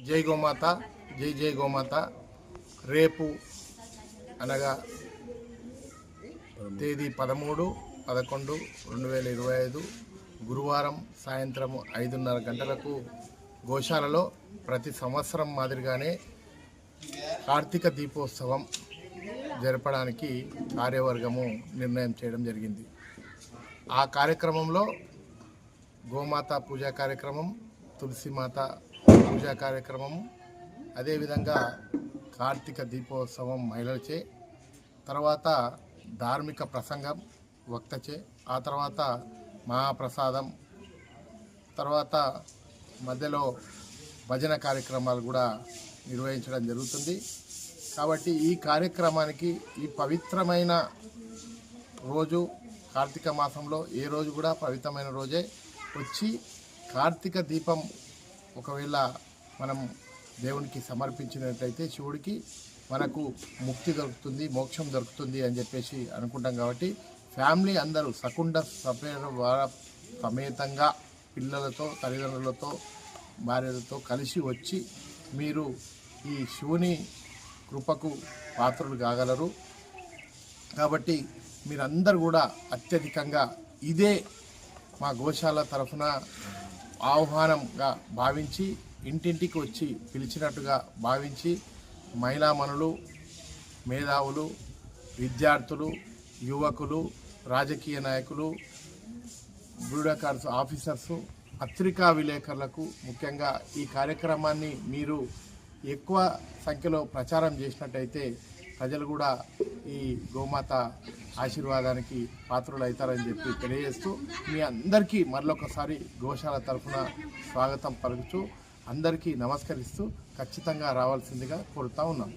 జై గోమాత, జై జై గోమాత. రేపు అనగా తేదీ 13/11/2025 గురువారం సాయంత్రం 5:30 గంటలకు గోశాలలో ప్రతి సంవత్సరం మాదిరిగానే కార్తీక దీపోత్సవం జరపడానికి కార్యవర్గము నిర్ణయం చేయడం జరిగింది. ఆ కార్యక్రమంలో గోమాత పూజా కార్యక్రమం, తులసిమాత పూజా కార్యక్రమం, అదేవిధంగా కార్తీక దీపోత్సవం మహిళలచే, తర్వాత ధార్మిక ప్రసంగం వక్తచే, ఆ తర్వాత మహాప్రసాదం, తర్వాత మధ్యలో భజన కార్యక్రమాలు కూడా నిర్వహించడం జరుగుతుంది. కాబట్టి ఈ కార్యక్రమానికి ఈ పవిత్రమైన రోజు కార్తీక మాసంలో ఏ రోజు కూడా పవిత్రమైన రోజే వచ్చి కార్తీక దీపం ఒకవేళ మనం దేవునికి సమర్పించినట్లయితే శివుడికి మనకు ముక్తి దొరుకుతుంది, మోక్షం దొరుకుతుంది అని చెప్పేసి అనుకుంటాం. కాబట్టి ఫ్యామిలీ అందరూ సకుండ సమేతంగా పిల్లలతో, తల్లిదండ్రులతో, భార్యలతో కలిసి వచ్చి మీరు ఈ శివుని కృపకు పాత్రలు కాగలరు. కాబట్టి మీరందరూ కూడా అత్యధికంగా ఇదే మా గోశాల తరఫున ఆహ్వానంగా భావించి ఇంటింటికి వచ్చి పిలిచినట్టుగా భావించి మహిళామణులు, మేధావులు, విద్యార్థులు, యువకులు, రాజకీయ నాయకులు, బ్యూరోక్రాట్స్, ఆఫీసర్సు, పత్రికా విలేకరులకు ముఖ్యంగా ఈ కార్యక్రమాన్ని మీరు ఎక్కువ సంఖ్యలో ప్రచారం చేసినట్టయితే ప్రజలు కూడా ఈ గోమాత ఆశీర్వాదానికి పాత్రలు అవుతారని చెప్పి తెలియజేస్తూ మీ అందరికీ మరొకసారి గోశాల తరఫున స్వాగతం పలుకుతూ అందరికీ నమస్కరిస్తూ ఖచ్చితంగా రావాల్సిందిగా కోరుతా ఉన్నాం.